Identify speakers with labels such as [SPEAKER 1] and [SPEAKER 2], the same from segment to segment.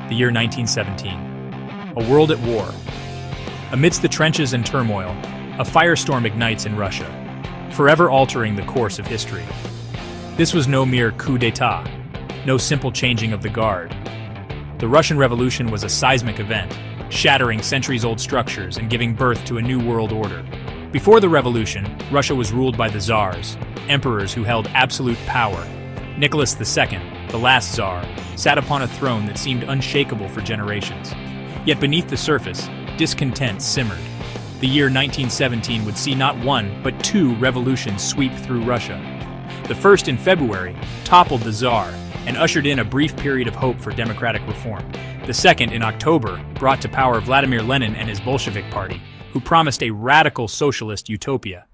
[SPEAKER 1] The year 1917. A world at war. Amidst the trenches and turmoil, a firestorm ignites in Russia, forever altering the course of history. This was no mere coup d'état, no simple changing of the guard. The Russian Revolution was a seismic event, shattering centuries-old structures and giving birth to a new world order. Before the revolution, Russia was ruled by the Tsars, emperors who held absolute power. Nicholas II, the last Tsar, sat upon a throne that seemed unshakable for generations. Yet beneath the surface, discontent simmered. The year 1917 would see not one, but two revolutions sweep through Russia. The first in February toppled the Tsar and ushered in a brief period of hope for democratic reform. The second in October brought to power Vladimir Lenin and his Bolshevik party, who promised a radical socialist utopia.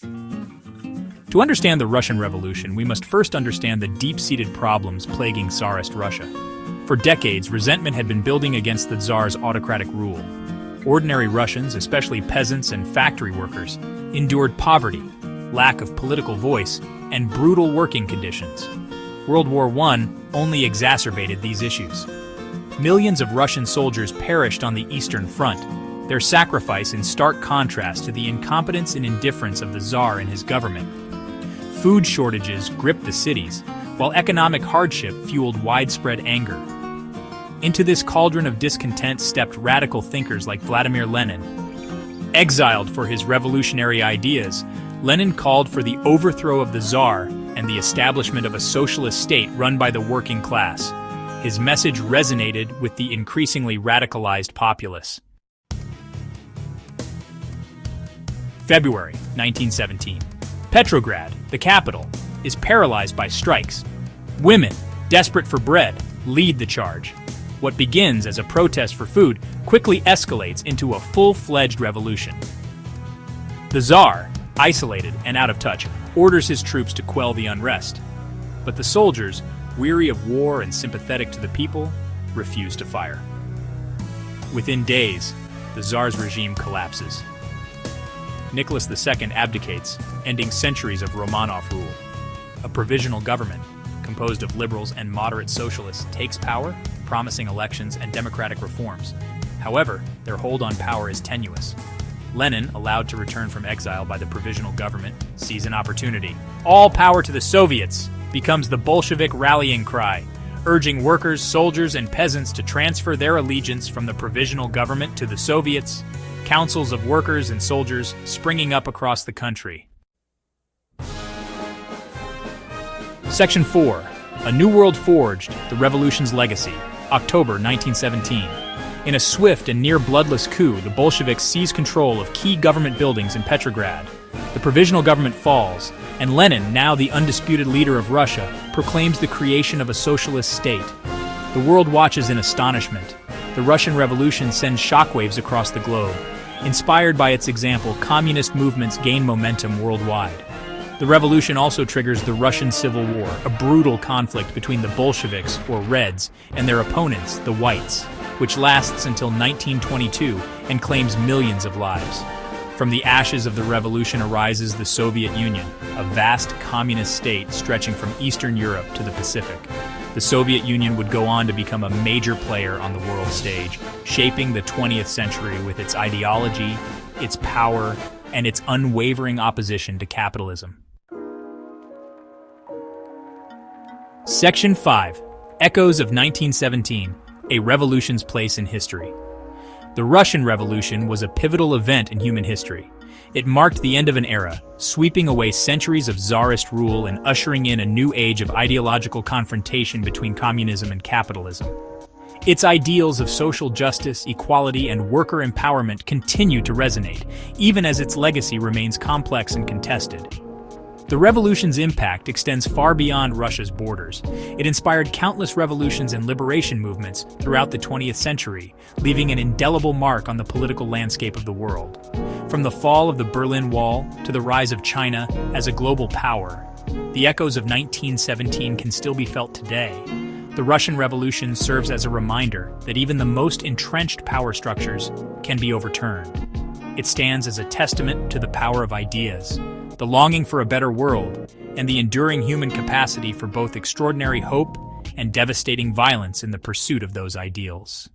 [SPEAKER 1] To understand the Russian Revolution, we must first understand the deep-seated problems plaguing Tsarist Russia. For decades, resentment had been building against the Tsar's autocratic rule. Ordinary Russians, especially peasants and factory workers, endured poverty, lack of political voice, and brutal working conditions. World War I only exacerbated these issues. Millions of Russian soldiers perished on the Eastern Front, their sacrifice in stark contrast to the incompetence and indifference of the Tsar and his government. Food shortages gripped the cities, while economic hardship fueled widespread anger. Into this cauldron of discontent stepped radical thinkers like Vladimir Lenin. Exiled for his revolutionary ideas, Lenin called for the overthrow of the Tsar and the establishment of a socialist state run by the working class. His message resonated with the increasingly radicalized populace. February 1917. Petrograd, the capital, is paralyzed by strikes. Women, desperate for bread, lead the charge. What begins as a protest for food quickly escalates into a full-fledged revolution. The Tsar, isolated and out of touch, orders his troops to quell the unrest. But the soldiers, weary of war and sympathetic to the people, refuse to fire. Within days, the Tsar's regime collapses. Nicholas II abdicates, ending centuries of Romanov rule. A provisional government, composed of liberals and moderate socialists, takes power, promising elections and democratic reforms. However, their hold on power is tenuous. Lenin, allowed to return from exile by the provisional government, sees an opportunity. All power to the Soviets becomes the Bolshevik rallying cry, urging workers, soldiers, and peasants to transfer their allegiance from the provisional government to the Soviets. Councils of workers and soldiers springing up across the country. Section 4. A New World Forged, The Revolution's Legacy, October 1917. In a swift and near bloodless coup, the Bolsheviks seize control of key government buildings in Petrograd. The provisional government falls, and Lenin, now the undisputed leader of Russia, proclaims the creation of a socialist state. The world watches in astonishment. The Russian Revolution sends shockwaves across the globe. Inspired by its example, communist movements gain momentum worldwide. The revolution also triggers the Russian Civil War, a brutal conflict between the Bolsheviks, or Reds, and their opponents, the Whites, which lasts until 1922 and claims millions of lives. From the ashes of the revolution arises the Soviet Union, a vast communist state stretching from Eastern Europe to the Pacific. The Soviet Union would go on to become a major player on the world stage, shaping the 20th century with its ideology, its power, and its unwavering opposition to capitalism. Section 5. Echoes of 1917, A Revolution's Place in History. The Russian Revolution was a pivotal event in human history. It marked the end of an era, sweeping away centuries of Tsarist rule and ushering in a new age of ideological confrontation between communism and capitalism. Its ideals of social justice, equality, and worker empowerment continue to resonate, even as its legacy remains complex and contested. The revolution's impact extends far beyond Russia's borders. It inspired countless revolutions and liberation movements throughout the 20th century, leaving an indelible mark on the political landscape of the world. From the fall of the Berlin Wall to the rise of China as a global power, the echoes of 1917 can still be felt today. The Russian Revolution serves as a reminder that even the most entrenched power structures can be overturned. It stands as a testament to the power of ideas, the longing for a better world, and the enduring human capacity for both extraordinary hope and devastating violence in the pursuit of those ideals.